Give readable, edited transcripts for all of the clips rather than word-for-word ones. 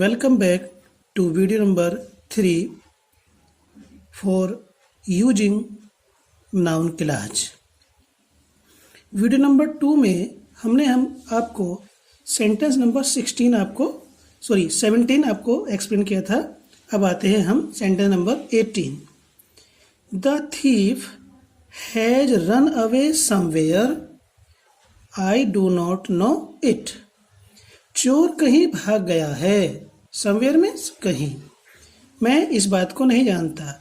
Welcome back to video number 3 for using noun clause. Video number 2 में हम आपको sentence number 17 आपको explain किया था. अब आते हैं हम sentence number 18. The thief has run away somewhere, I do not know it. चोर कहीं भाग गया है. समवेयर मीन्स कहीं. मैं इस बात को नहीं जानता.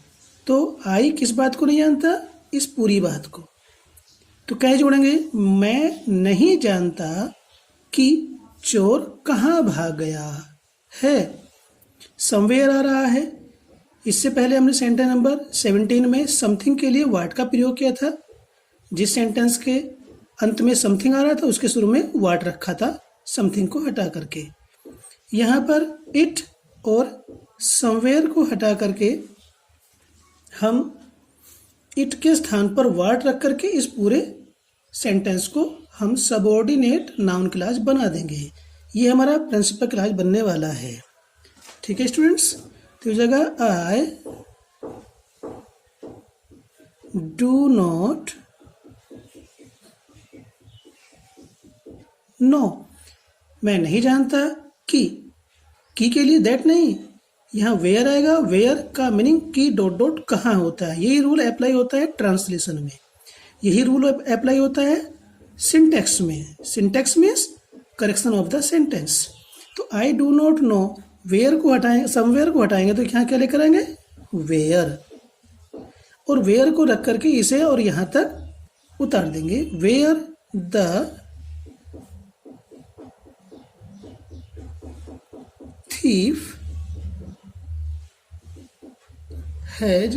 तो आई किस बात को नहीं जानता? इस पूरी बात को. तो क्या जोड़ेंगे? मैं नहीं जानता कि चोर कहाँ भाग गया है. समवेयर आ रहा है. इससे पहले हमने सेंटेंस नंबर 17 में समथिंग के लिए वाट का प्रयोग किया था. जिस सेंटेंस के अंत में समथिंग आ रहा था उसके शुरू में वाट रखा था समथिंग को हटा करके. यहाँ पर इट और समवेयर को हटा करके हम इट के स्थान पर वाट रख करके इस पूरे सेंटेंस को हम सबऑर्डिनेट नाउन क्लॉज बना देंगे. ये हमारा प्रिंसिपल क्लॉज बनने वाला है. ठीक है स्टूडेंट्स. तो इस जगह आई डू नॉट नो, मैं नहीं जानता कि के लिए दैट नहीं, यहाँ वेयर आएगा. वेयर का मीनिंग की डॉट डॉट कहाँ होता है. यही रूल अप्लाई होता है ट्रांसलेशन में. यही रूल अप्लाई होता है सिंटेक्स में. Syntax means correction of the sentence. तो I do not know, where को हटाएंगे, समवेयर को हटाएंगे तो यहाँ क्या लेकर आएंगे? वेयर. और वेयर को रख करके इसे और यहाँ तक उतार देंगे. Where the thief has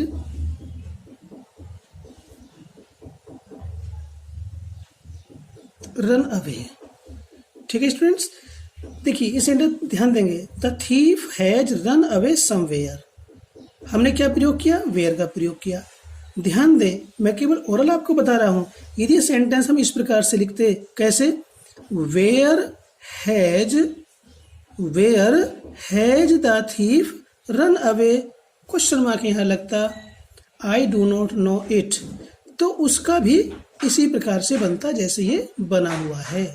run away. ठीक है स्टूडेंट्स. देखिए इस सेंटेंस ध्यान देंगे. The thief has run away somewhere. हमने क्या प्रयोग किया? वेयर का प्रयोग किया. ध्यान दें, मैं केवल ओरल आपको बता रहा हूं. यदि सेंटेंस हम इस प्रकार से लिखते, कैसे? Where has the thief run away, question mark यहाँ लगता, I do not know it. तो उसका भी इसी प्रकार से बनता जैसे ये बना हुआ है.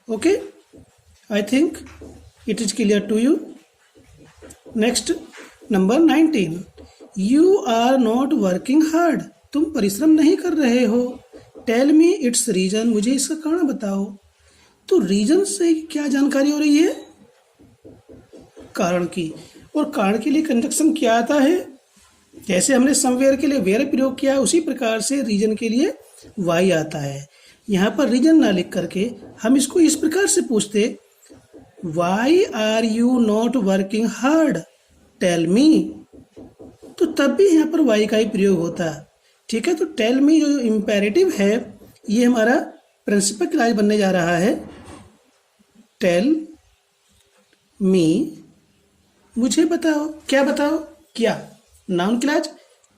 Okay, I think it is clear to you. Next number 19. You are not working hard. तुम परिश्रम नहीं कर रहे हो. Tell me its reason. मुझे इसका कारण बताओ. तो रीजन से क्या जानकारी हो रही है? कारण की. और कारण के लिए कंजक्शन क्या आता है? जैसे हमने समवेयर के लिए वेयर प्रयोग किया उसी प्रकार से रीजन के लिए वाई आता है. यहाँ पर रीजन ना लिख करके हम इसको इस प्रकार से पूछते, why are you not working hard, tell me. तो तब भी यहाँ पर वाई का ही प्रयोग होता. ठीक है. तो टेल मी जो इम्पेरेटिव है ये हमारा प्रिंसिपल क्लॉज बनने जा रहा है. टेल मी, मुझे बताओ. क्या बताओ? क्या? Noun clause.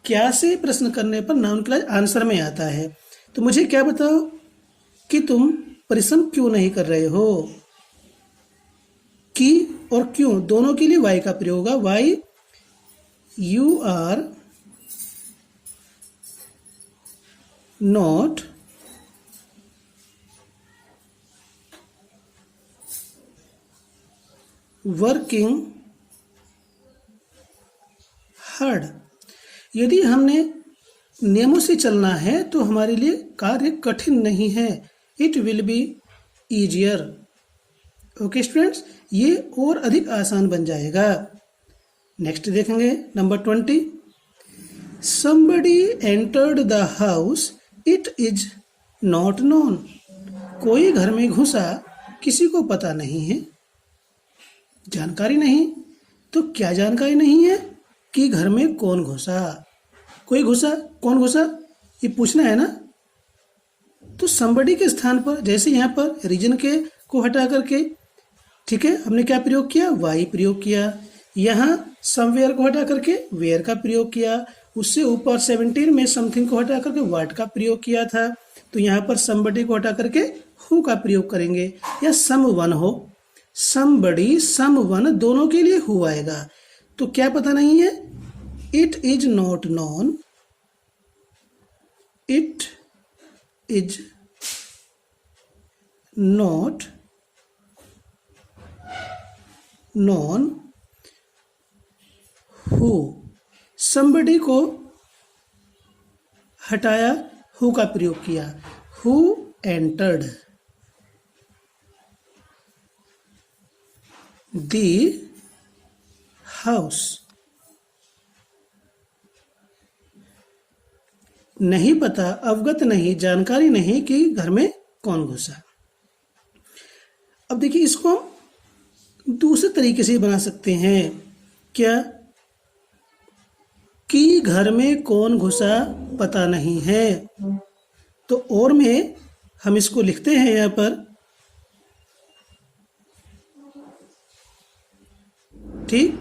क्या से प्रश्न करने पर नाउन क्लॉज आंसर में आता है. तो मुझे क्या बताओ कि तुम परिश्रम क्यों नहीं कर रहे हो. कि और क्यों दोनों के लिए वाई का प्रयोग होगा. Why you are not working hard. यदि हमने नियमों से चलना है तो हमारे लिए कार्य कठिन नहीं है. It will be easier. Okay students, ये और अधिक आसान बन जाएगा. नेक्स्ट देखेंगे number 20. Somebody entered the house, it is not known. कोई घर में घुसा, किसी को पता नहीं है. जानकारी नहीं. तो क्या जानकारी नहीं है? कि घर में कौन घुसा. कोई घुसा, कौन घुसा, ये पूछना है ना. तो समबडी के स्थान पर जैसे यहाँ पर रीजन के को हटा करके, ठीक है, हमने क्या प्रयोग किया? वाई प्रयोग किया. यहाँ समवेयर को हटा करके वेयर का प्रयोग किया. उससे ऊपर 17 में समथिंग को हटा करके वाट का प्रयोग किया था. तो यहाँ पर समबडी को हटा करके हु का प्रयोग करेंगे या सम वन हो. somebody, someone दोनों के लिए who आएगा। तो क्या पता नहीं है? It is not known, it is not known who, somebody को हटाया, who का प्रयोग किया। who entered the house, नहीं पता, अवगत नहीं, जानकारी नहीं कि घर में कौन घुसा। अब देखिए, इसको हम दूसरे तरीके से बना सकते हैं। क्या? कि घर में कौन घुसा पता नहीं है। तो और में हम इसको लिखते हैं यहां पर, ठीक।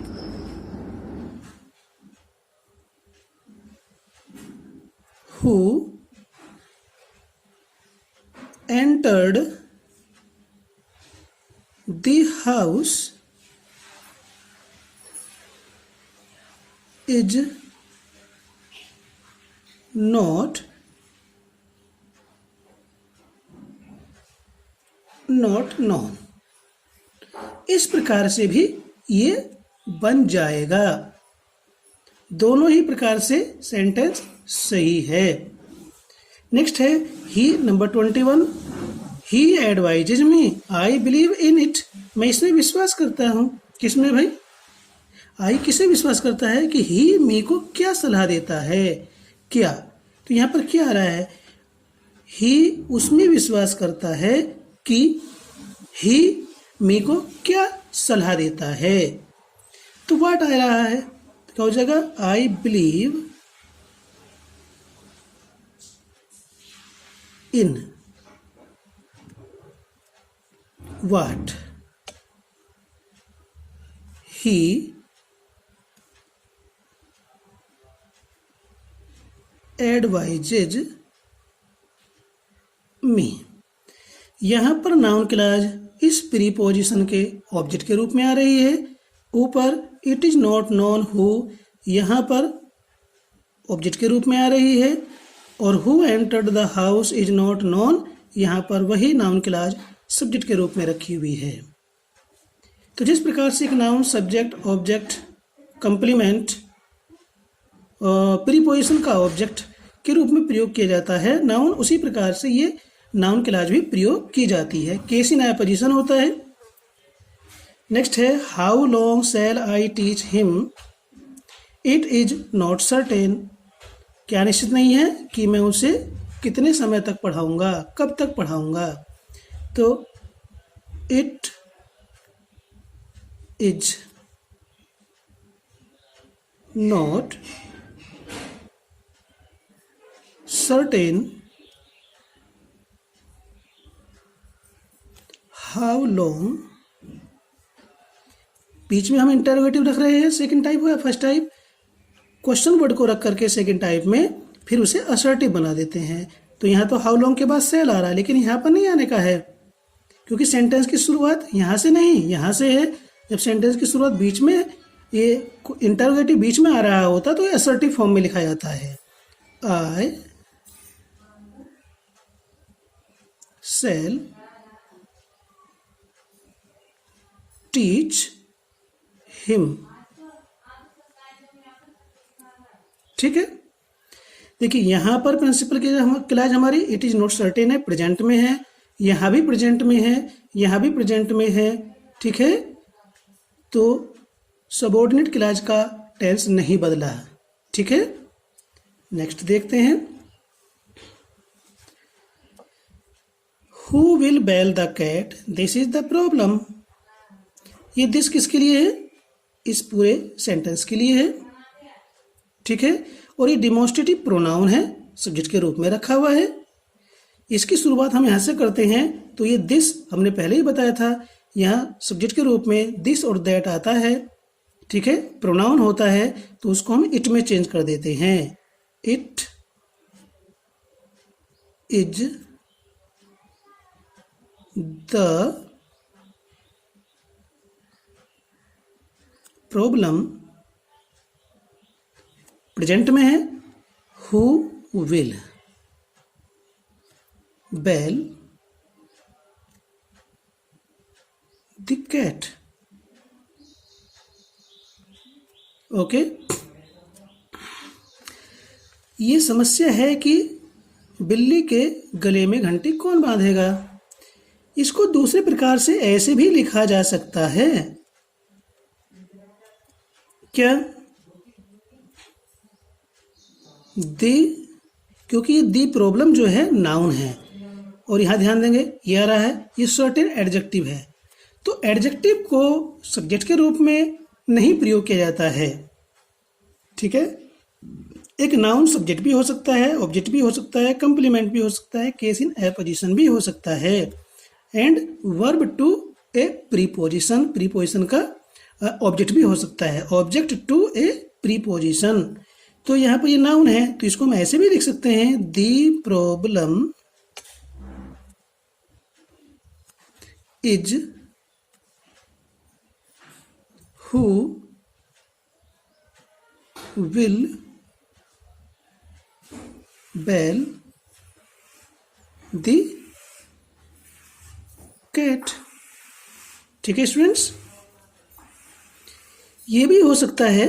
Who entered the house is not known। इस प्रकार से भी ये बन जाएगा। दोनों ही प्रकार से सेंटेंस सही है। नेक्स्ट है ही, number 21। He advises me, I believe in it, मैं इसमें विश्वास करता हूँ। किसमें भाई? आई किसे विश्वास करता है? कि ही मी को क्या सलाह देता है। क्या? तो यहाँ पर क्या आ रहा है? ही उसमें विश्वास करता है कि ही मी को क्या सलाह देता है। तो व्हाट आ रहा है? तो क्या हो जाएगा? आई believe in what he advises me। यहां पर नाउन क्लॉज इस प्रीपोजिशन के ऑब्जेक्ट के रूप में आ रही है। ऊपर it is not known who यहां पर ऑब्जेक्ट के रूप में आ रही है, और who entered the house is not known यहां पर वही नाउन क्लॉज सब्जेक्ट के रूप में रखी हुई है। तो जिस प्रकार से एक noun subject, object, complement, preposition का ऑब्जेक्ट के रूप में प्रयोग किया जाता है नाउन, उसी प्रकार से ये नाउन क्लॉज भी प्रयोग की जाती है। केस इन एपोजिशन होता है। नेक्स्ट है how long shall I teach him, it is not certain, क्या निश्चित नहीं है कि मैं उसे कितने समय तक पढ़ाऊंगा, कब तक पढ़ाऊंगा। तो it is not certain how long, बीच में हम इंटरोगेटिव रख रहे हैं, सेकंड टाइप है। फर्स्ट टाइप क्वेश्चन वर्ड को रख करके सेकंड टाइप में फिर उसे असर्टिव बना देते हैं। तो यहाँ तो हाउ लॉन्ग के बाद सेल आ रहा है, लेकिन यहाँ पर नहीं आने का है, क्योंकि सेंटेंस की शुरुआत यहाँ से नहीं यहाँ से है। जब सेंटेंस की शुरुआत बीच में, ये इंटरोगेटिव बीच में आ रहा होता तो ये असर्टिव फॉर्म में लिखा जाता है। आई सेल टीच हिम, ठीक है। देखिए यहाँ पर प्रिंसिपल की क्लॉज हमारी इट इज नॉट सर्टेन है, प्रेजेंट में है, यहाँ भी प्रेजेंट में है, यहाँ भी प्रेजेंट में है, ठीक है। तो सबऑर्डिनेट क्लॉज का टेंस नहीं बदला, ठीक है। नेक्स्ट देखते हैं, who will bell the cat, this is the problem. ये दिस किसके लिए है? इस पूरे सेंटेंस के लिए है, ठीक है। और ये डिमॉन्स्ट्रेटिव प्रोनाउन है, सब्जेक्ट के रूप में रखा हुआ है। इसकी शुरुआत हम यहाँ से करते हैं, तो ये दिस हमने पहले ही बताया था, यहाँ सब्जेक्ट के रूप में दिस और दैट आता है, ठीक है। प्रोनाउन होता है तो उसको हम इट में चेंज कर देते हैं। It is the problem present में है who will bell the cat. Okay, ये समस्या है कि बिल्ली के गले में घंटी कौन बांधेगा। इसको दूसरे प्रकार से ऐसे भी लिखा जा सकता है क्या, दी, क्योंकि ये दी प्रॉब्लम जो है नाउन है और यहां ध्यान देंगे ये आ रहा है, ये सर्टेन एडजेक्टिव है, तो एडजेक्टिव को सब्जेक्ट के रूप में नहीं प्रयोग किया जाता है। ठीक है, एक नाउन सब्जेक्ट भी हो सकता है, ऑब्जेक्ट भी हो सकता है, कंप्लीमेंट भी हो सकता है, केस इन एपोजिशन भी हो सकता है, and verb to a preposition, preposition का ऑब्जेक्ट भी हो सकता है, ऑब्जेक्ट टू ए प्रीपोजिशन। तो यहाँ पर ये नाउन है तो इसको हम ऐसे भी लिख सकते हैं, the problem is who will bell the cat. ठीक है स्टूडेंट्स, ये भी हो सकता है।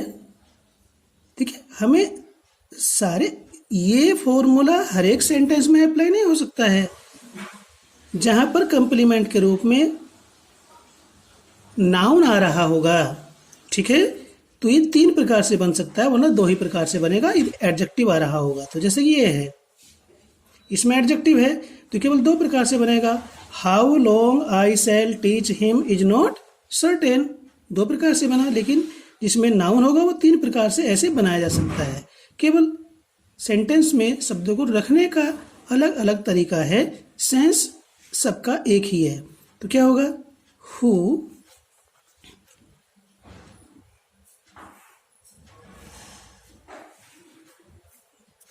ठीक है, हमें सारे ये फॉर्मूला हर एक सेंटेंस में अप्लाई नहीं हो सकता है। जहां पर कंप्लीमेंट के रूप में नाउन आ रहा होगा, ठीक है, तो ये 3 प्रकार से बन सकता है, वरना 2 ही प्रकार से बनेगा। एडजेक्टिव आ रहा होगा तो जैसे ये है, इसमें एडजेक्टिव है तो केवल 2 प्रकार से बनेगा। How long I shall teach him is not certain, 2 प्रकार से बना, लेकिन जिसमें नाउन होगा वो 3 प्रकार से ऐसे बनाया जा सकता है। केवल सेंटेंस में शब्दों को रखने का अलग अलग तरीका है, सेंस सबका एक ही है। तो क्या होगा, who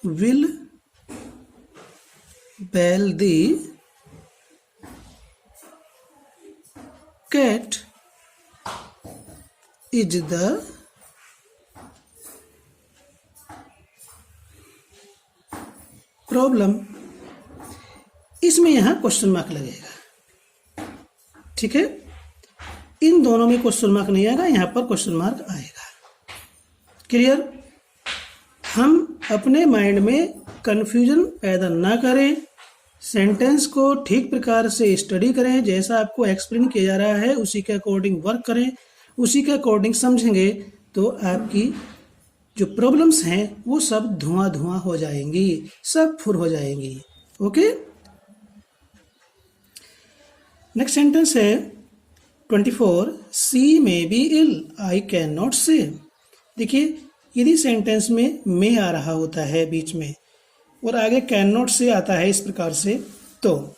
will bell the cat is the problem. इसमें यहां क्वेश्चन मार्क लगेगा। ठीक है, इन दोनों में क्वेश्चन मार्क नहीं आएगा, यहां पर क्वेश्चन मार्क आएगा। क्लियर? हम अपने माइंड में कंफ्यूजन पैदा ना करें, सेंटेंस को ठीक प्रकार से स्टडी करें, जैसा आपको एक्सप्लेन किया जा रहा है उसी के अकॉर्डिंग वर्क करें, उसी के अकॉर्डिंग समझेंगे तो आपकी जो प्रॉब्लम्स हैं वो सब धुआं धुआं हो जाएंगी, सब फुर हो जाएंगी। ओके, नेक्स्ट सेंटेंस है 24, she may be ill I cannot नॉट से। देखिए, यदि सेंटेंस में आ रहा होता है बीच में और आगे कैन नॉट से आता है इस प्रकार से, तो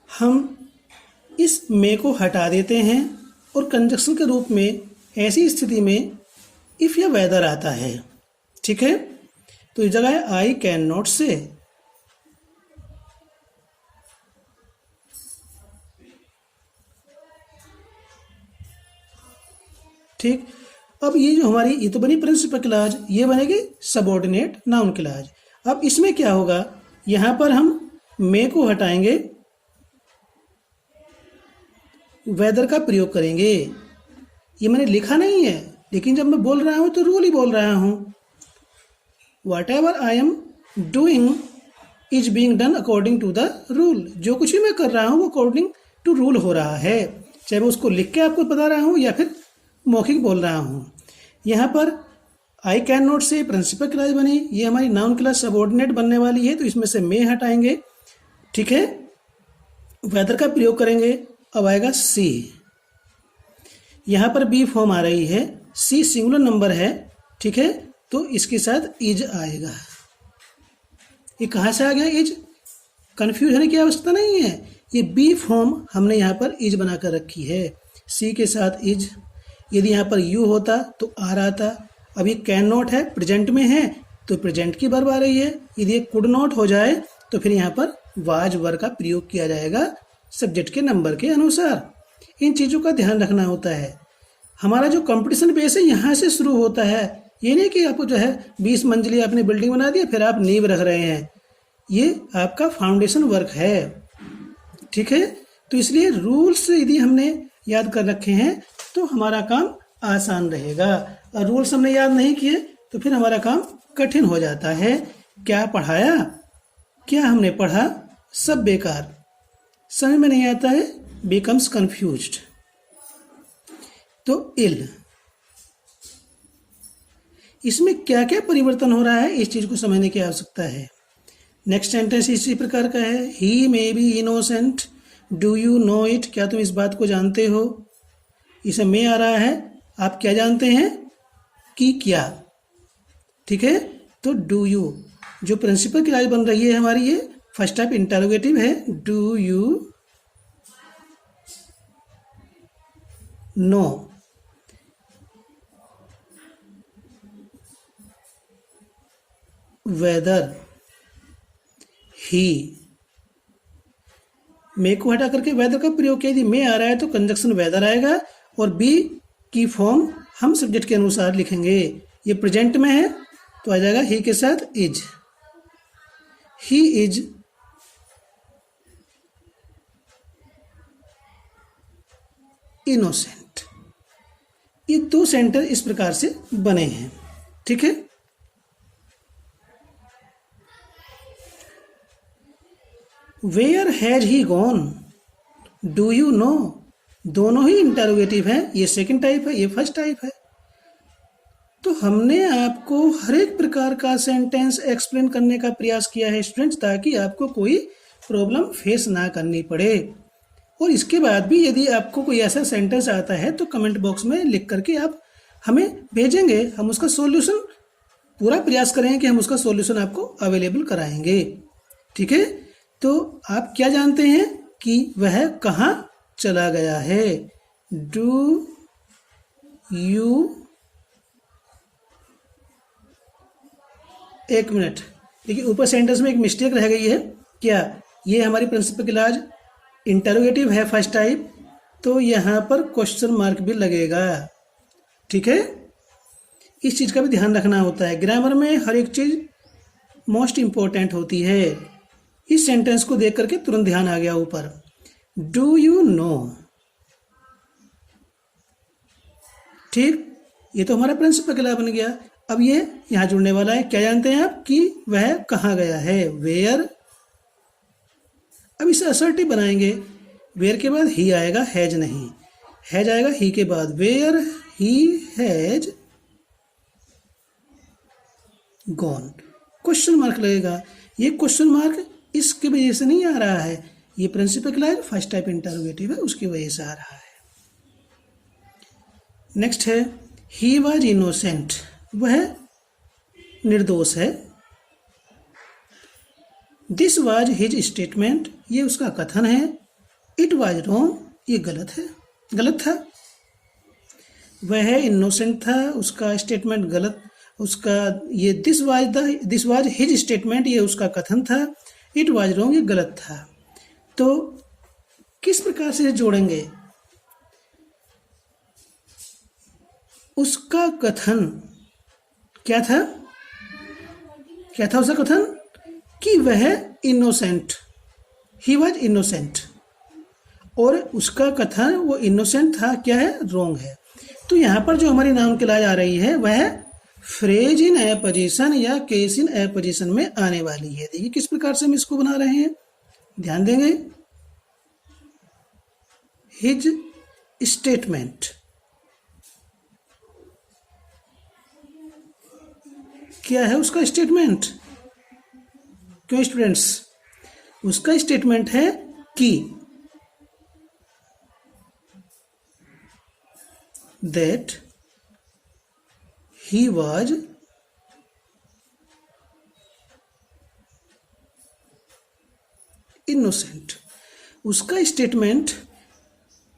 हम इस मे को हटा देते हैं और कंजक्शन के रूप में ऐसी स्थिति में इफ या वेदर आता है। ठीक है, तो इस जगह है आई कैन नॉट से। ठीक, अब ये जो हमारी ये तो बनी प्रिंसिपल क्लॉज, ये बनेगी सबऑर्डिनेट नाउन क्लॉज। अब इसमें क्या होगा, यहां पर हम मे को हटाएंगे, वेदर का प्रयोग करेंगे। ये मैंने लिखा नहीं है, लेकिन जब मैं बोल रहा हूं तो रूल ही बोल रहा हूं। Whatever I am doing is being done according to the rule. जो कुछ भी मैं कर रहा हूं वो अकॉर्डिंग टू रूल हो रहा है, चाहे मैं उसको लिख के आपको बता रहा हूं या फिर मौखिक बोल रहा हूं। यहां पर आई कैन नॉट से प्रिंसिपल क्लॉज बनी, ये हमारी नाउन क्लॉज सबऑर्डिनेट बनने वाली है, तो इसमें से मे हटाएंगे। ठीक है, वेदर का प्रयोग करेंगे, अब आएगा सी। यहां पर बी फॉर्म आ रही है, सी सिंगुलर नंबर है। ठीक है, तो इसके साथ इज आएगा। ये कहां से आ गया इज, कंफ्यूज होने की आवश्यकता नहीं है, ये बी फॉर्म हमने यहां पर इज बनाकर रखी है, सी के साथ इज। यदि यहाँ पर यू होता तो आर आता। अब ये कैन नॉट है, प्रेजेंट में है तो प्रेजेंट की वर्ब आ रही है। यदि ये कुड नॉट हो जाए तो फिर यहाँ पर वाज वर्ब का प्रयोग किया जाएगा सब्जेक्ट के नंबर के अनुसार। इन चीज़ों का ध्यान रखना होता है। हमारा जो कंपटीशन बेस है यहाँ से शुरू होता है। ये नहीं कि आपको जो है 20 मंजिली आपने बिल्डिंग बना दी फिर आप नींव रख रहे हैं, ये आपका फाउंडेशन वर्क है। ठीक है, तो इसलिए रूल्स यदि हमने याद कर रखे हैं तो हमारा काम आसान रहेगा, और रूल्स हमने याद नहीं किए तो फिर हमारा काम कठिन हो जाता है। क्या पढ़ाया, क्या हमने पढ़ा, सब बेकार, समझ में नहीं आता है, बिकम्स कंफ्यूज्ड। तो इल, इसमें क्या क्या परिवर्तन हो रहा है इस चीज को समझने की आवश्यकता है। नेक्स्ट सेंटेंस इसी प्रकार का है, he may be innocent, do you know it, क्या तुम इस बात को जानते हो। इसे में आ रहा है, आप क्या जानते हैं कि क्या। ठीक है, तो डू यू जो प्रिंसिपल क्लास बन रही है हमारी, ये फर्स्ट टाइप इंटरोगेटिव है। Do you know, whether he, may को हटा करके वेदर का प्रयोग किया। यदि मे आ रहा है तो कंजक्शन वेदर आएगा, और बी की फॉर्म हम सब्जेक्ट के अनुसार लिखेंगे। ये प्रेजेंट में है तो आ जाएगा ही के साथ इज, ही इज इनोसेंट। ये दो सेंटेंस इस प्रकार से बने हैं। ठीक है, where has he gone, do you know, दोनों ही इंटरोगेटिव हैं। ये सेकंड टाइप है, ये फर्स्ट टाइप है। तो हमने आपको हर एक प्रकार का सेंटेंस एक्सप्लेन करने का प्रयास किया है स्टूडेंट्स, ताकि आपको कोई प्रॉब्लम फेस ना करनी पड़े। और इसके बाद भी यदि आपको कोई ऐसा सेंटेंस आता है तो कमेंट बॉक्स में लिख करके आप हमें भेजेंगे, हम उसका सॉल्यूशन, पूरा प्रयास करेंगे कि हम उसका सॉल्यूशन आपको अवेलेबल कराएंगे। ठीक है, तो आप क्या जानते हैं कि वह कहाँ चला गया है। डू यू, एक मिनट, देखिए ऊपर सेंटेंस में एक मिस्टेक रह गई है। क्या, ये हमारी प्रिंसिपल क्लॉज इंटरोगेटिव है फर्स्ट टाइप, तो यहाँ पर क्वेश्चन मार्क भी लगेगा। ठीक है, इस चीज़ का भी ध्यान रखना होता है। ग्रामर में हर एक चीज़ मोस्ट इम्पोर्टेंट होती है। इस सेंटेंस को देख करके तुरंत ध्यान आ गया ऊपर, डू यू नो। ठीक, ये तो हमारा प्रिंसिपल क्लॉज बन गया। अब ये यहाँ जुड़ने वाला है, क्या जानते हैं आप कि वह कहाँ गया है, वेयर। अब इसे असर्टिव बनाएंगे, वेयर के बाद ही आएगा, हैज नहीं, हैज आएगा ही के बाद। Where he has gone, question mark लगेगा। ये क्वेश्चन मार्क इसकी वजह से नहीं आ रहा है, ये principal clause first type interrogative है, उसकी वजह से आ रहा है। नेक्स्ट है, ही वॉज इनोसेंट, वह निर्दोष है। दिस वाज हिज स्टेटमेंट, ये उसका कथन है। इट वाज रॉन्ग, ये गलत है, गलत था। वह इनोसेंट था, उसका स्टेटमेंट गलत, उसका ये दिस वाज हिज स्टेटमेंट, ये उसका कथन था। इट वाज रॉन्ग, ये गलत था। तो किस प्रकार से जोड़ेंगे, उसका कथन क्या था, क्या था उसका कथन कि वह इनोसेंट, ही वॉज इनोसेंट, और उसका कथन वो इनोसेंट था क्या है, रॉन्ग है। तो यहाँ पर जो हमारी नाउन क्लॉज आ रही है वह फ्रेज इन ए पोजीशन या केस इन ए पोजीशन में आने वाली है। देखिए किस प्रकार से हम इसको बना रहे हैं, ध्यान देंगे। हिज स्टेटमेंट, क्या है उसका स्टेटमेंट, क्यों स्टूडेंट्स, उसका स्टेटमेंट है कि दैट ही वाज इनोसेंट, उसका स्टेटमेंट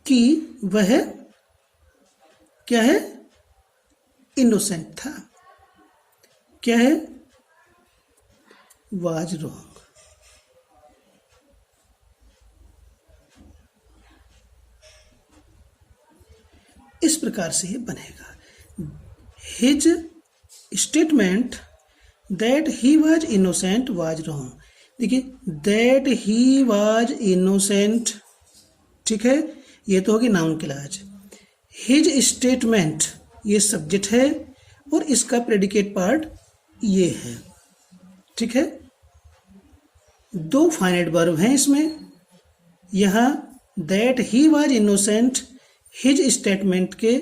कि वह क्या है, इनोसेंट था, क्या है, वाज रॉन्ग। इस प्रकार से ये बनेगा। His statement that he was innocent was wrong. देखिए, दैट ही वाज इनोसेंट, ठीक है, ये तो होगी नाउन क्लॉज। हिज स्टेटमेंट ये सब्जेक्ट है और इसका प्रेडिकेट पार्ट ये है, ठीक है। दो फाइनाइट वर्ब हैं इसमें। यहाँ that he was innocent his statement के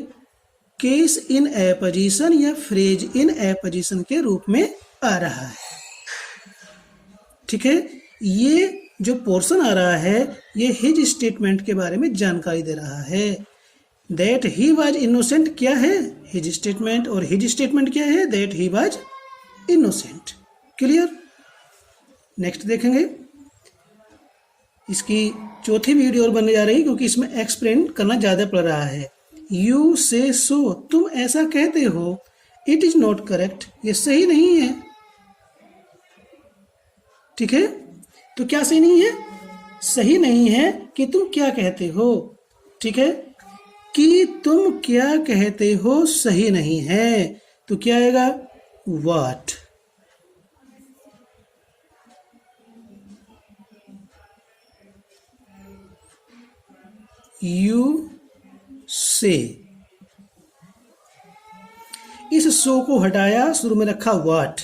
केस इन ए पोजीशन या फ्रेज इन ए पोजीशन के रूप में आ रहा है, ठीक है। ये जो पोर्शन आ रहा है ये हिज स्टेटमेंट के बारे में जानकारी दे रहा है। दैट ही वाज इनोसेंट क्या है? His statement. और हिज स्टेटमेंट क्या है? That he was innocent. Clear? Next देखेंगे। इसकी चौथी वीडियो और बनने जा रही है क्योंकि इसमें एक्सप्लेन करना ज़्यादा पड़ रहा है। यू से सो, तुम ऐसा कहते हो। इट इज नॉट करेक्ट, ये सही नहीं है, ठीक है। तो क्या सही नहीं है? सही नहीं है कि तुम क्या कहते हो, ठीक है। कि तुम क्या कहते हो सही नहीं है, तो क्या आएगा? व्हाट। यू से, इस सो को हटाया, शुरू में रखा व्हाट।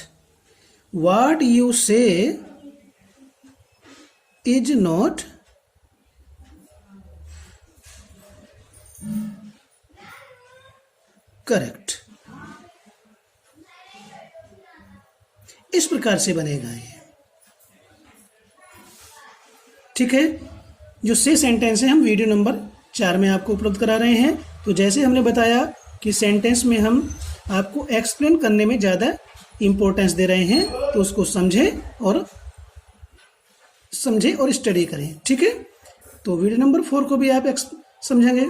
व्हाट यू से इज नॉट करेक्ट। इस प्रकार से बनेगा ये, ठीक है। जो से सेंटेंस है हम वीडियो नंबर 4 में आपको उपलब्ध करा रहे हैं। तो जैसे हमने बताया कि सेंटेंस में हम आपको एक्सप्लेन करने में ज़्यादा इम्पोर्टेंस दे रहे हैं, तो उसको समझें और स्टडी करें, ठीक है। तो वीडियो नंबर 4 को भी आप समझेंगे।